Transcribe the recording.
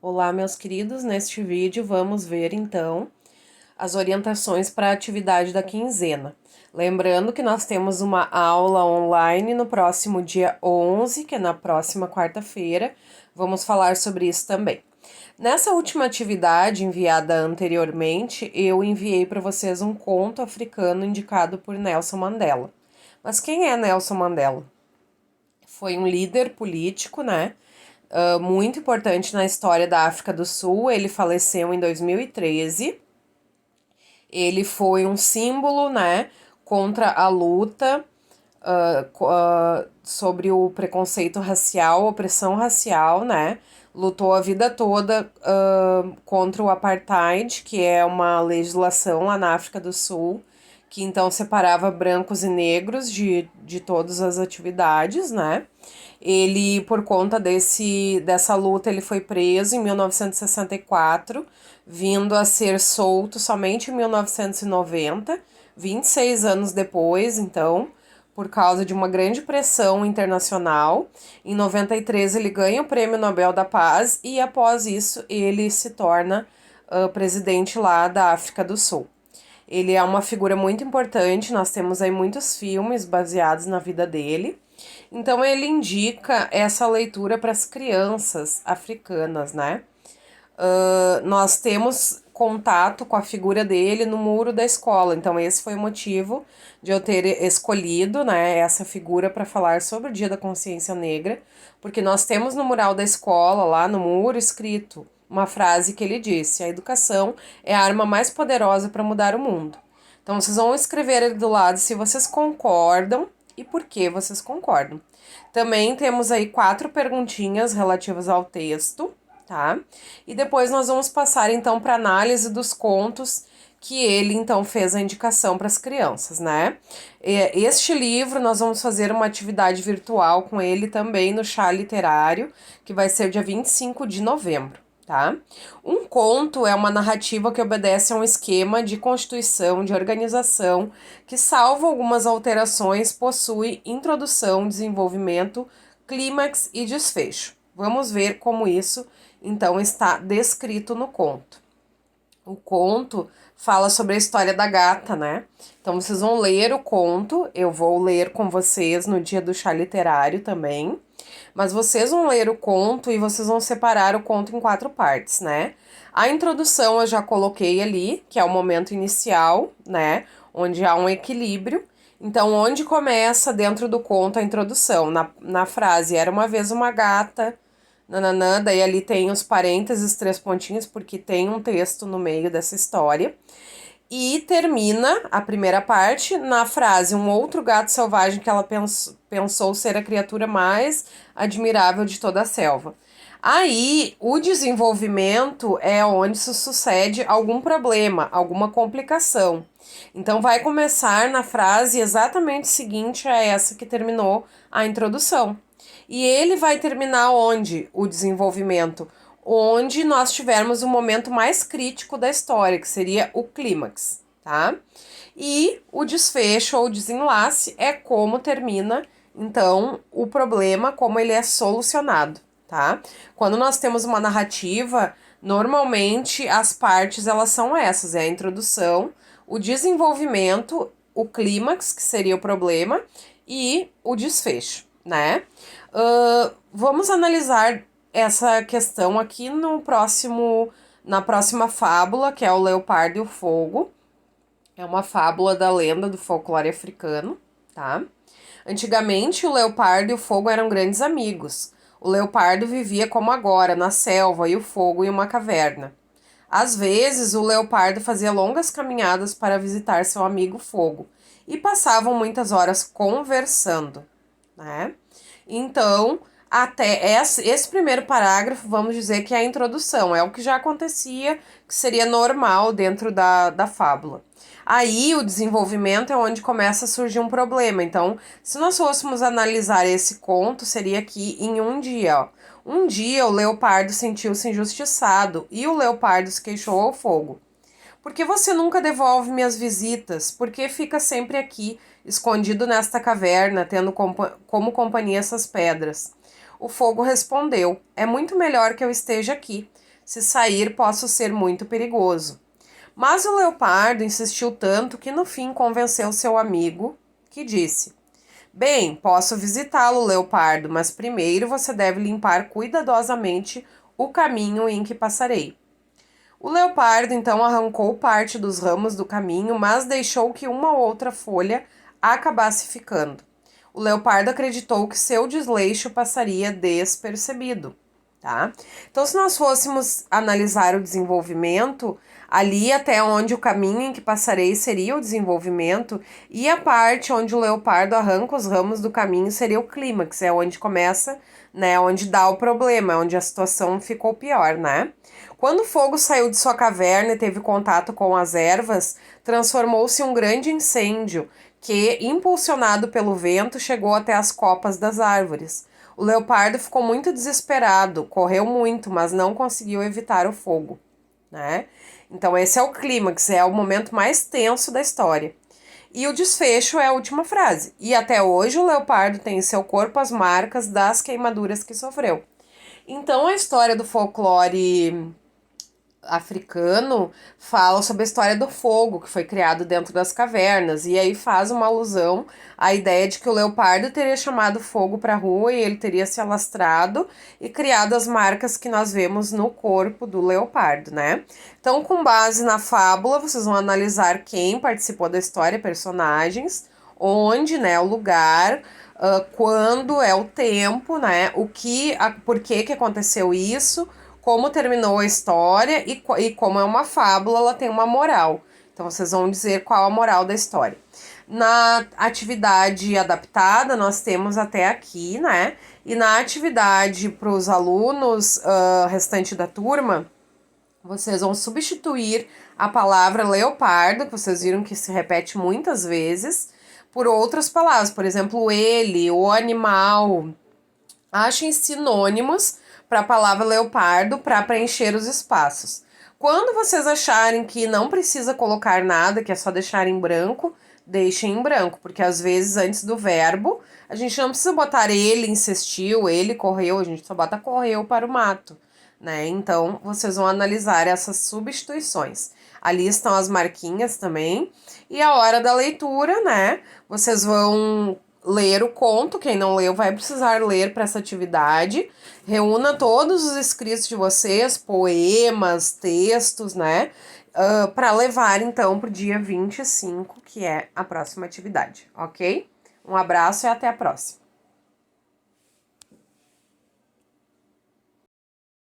Olá, meus queridos, neste vídeo vamos ver então as orientações para a atividade da quinzena. Lembrando que nós temos uma aula online no próximo dia 11, que é na próxima quarta-feira. Vamos falar sobre isso também. Nessa última atividade enviada anteriormente, eu enviei para vocês um conto africano indicado por Nelson Mandela. Mas quem é Nelson Mandela? Foi um líder político, né? Muito importante na história da África do Sul. Ele faleceu em 2013. Ele foi um símbolo, né, contra a luta sobre o preconceito racial, opressão racial, né? Lutou a vida toda contra o apartheid, que é uma legislação lá na África do Sul, que então separava brancos e negros de todas as atividades, né? Ele, por conta dessa luta, ele foi preso em 1964, vindo a ser solto somente em 1990, 26 anos depois, então, por causa de uma grande pressão internacional. Em 93 ele ganha o Prêmio Nobel da Paz e após isso ele se torna presidente lá da África do Sul. Ele é uma figura muito importante, nós temos aí muitos filmes baseados na vida dele. Então ele indica essa leitura para as crianças africanas, né? Nós temos contato com a figura dele no muro da escola. Então esse foi o motivo de eu ter escolhido, né, essa figura para falar sobre o Dia da Consciência Negra, porque nós temos no mural da escola, lá no muro, escrito uma frase que ele disse: a educação é a arma mais poderosa para mudar o mundo. Então vocês vão escrever ali do lado se vocês concordam e por que vocês concordam. Também temos aí 4 perguntinhas relativas ao texto, tá? E depois nós vamos passar então para análise dos contos que ele então fez a indicação para as crianças, né? Este livro nós vamos fazer uma atividade virtual com ele também no Chá Literário, que vai ser dia 25 de novembro. Tá? Um conto é uma narrativa que obedece a um esquema de constituição, de organização, que, salvo algumas alterações, possui introdução, desenvolvimento, clímax e desfecho. Vamos ver como isso, então, está descrito no conto. O conto fala sobre a história da gata, né? Então, vocês vão ler o conto, eu vou ler com vocês no dia do chá literário também. Mas vocês vão ler o conto e vocês vão separar o conto em 4 partes, né? A introdução eu já coloquei ali, que é o momento inicial, né? Onde há um equilíbrio. Então, onde começa dentro do conto a introdução? Na frase, era uma vez uma gata, nananã, daí ali tem os parênteses, 3 pontinhos, porque tem um texto no meio dessa história. E termina a primeira parte na frase: um outro gato selvagem que ela pensou ser a criatura mais admirável de toda a selva. Aí, o desenvolvimento é onde se sucede algum problema, alguma complicação. Então, vai começar na frase exatamente seguinte a essa que terminou a introdução. E ele vai terminar onde? O desenvolvimento, onde nós tivermos o momento mais crítico da história, que seria o clímax, tá? E o desfecho ou desenlace é como termina, então, o problema, como ele é solucionado, tá? Quando nós temos uma narrativa, normalmente as partes elas são essas, é a introdução, o desenvolvimento, o clímax, que seria o problema, e o desfecho, né? Vamos analisar essa questão aqui na próxima fábula, que é o Leopardo e o Fogo. É uma fábula da lenda do folclore africano, tá? Antigamente, o leopardo e o fogo eram grandes amigos. O leopardo vivia como agora, na selva, e o fogo em uma caverna. Às vezes, o leopardo fazia longas caminhadas para visitar seu amigo fogo, e passavam muitas horas conversando, né? Então, até esse primeiro parágrafo, vamos dizer que é a introdução, é o que já acontecia, que seria normal dentro da fábula. Aí, o desenvolvimento é onde começa a surgir um problema. Então, se nós fôssemos analisar esse conto, seria que em um dia, ó. Um dia o leopardo sentiu-se injustiçado e o leopardo se queixou ao fogo. Por que você nunca devolve minhas visitas? Por que fica sempre aqui, escondido nesta caverna, tendo como companhia essas pedras? O fogo respondeu: é muito melhor que eu esteja aqui. Se sair, posso ser muito perigoso. Mas o leopardo insistiu tanto que no fim convenceu seu amigo, que disse: Bem, posso visitá-lo, leopardo, mas primeiro você deve limpar cuidadosamente o caminho em que passarei. O leopardo então arrancou parte dos ramos do caminho, mas deixou que uma ou outra folha acabasse ficando. O leopardo acreditou que seu desleixo passaria despercebido, tá? Então, se nós fôssemos analisar o desenvolvimento, ali até onde o caminho em que passarei seria o desenvolvimento, e a parte onde o leopardo arranca os ramos do caminho seria o clímax, é onde começa, né, onde dá o problema, onde a situação ficou pior, né? Quando o fogo saiu de sua caverna e teve contato com as ervas, transformou-se em um grande incêndio que, impulsionado pelo vento, chegou até as copas das árvores. O leopardo ficou muito desesperado, correu muito, mas não conseguiu evitar o fogo, né? Então esse é o clímax, é o momento mais tenso da história. E o desfecho é a última frase. E até hoje o leopardo tem em seu corpo as marcas das queimaduras que sofreu. Então a história do folclore africano fala sobre a história do fogo que foi criado dentro das cavernas, e aí faz uma alusão à ideia de que o leopardo teria chamado fogo para a rua e ele teria se alastrado e criado as marcas que nós vemos no corpo do leopardo, né? Então, com base na fábula, vocês vão analisar quem participou da história, personagens, onde, né, o lugar, quando é o tempo, né, por que aconteceu isso, como terminou a história e como é uma fábula, ela tem uma moral. Então, vocês vão dizer qual a moral da história. Na atividade adaptada, nós temos até aqui, né? E na atividade para os alunos restante da turma, vocês vão substituir a palavra leopardo, que vocês viram que se repete muitas vezes, por outras palavras. Por exemplo, ele, o animal. Achem sinônimos para a palavra leopardo para preencher os espaços. Quando vocês acharem que não precisa colocar nada, que é só deixar em branco, deixem em branco, porque às vezes antes do verbo, a gente não precisa botar ele insistiu, ele correu, a gente só bota correu para o mato, né? Então, vocês vão analisar essas substituições. Ali estão as marquinhas também. E a hora da leitura, né? Vocês vão ler o conto, quem não leu vai precisar ler para essa atividade. Reúna todos os escritos de vocês, poemas, textos, né? Para levar então para o dia 25, que é a próxima atividade, ok? Um abraço e até a próxima.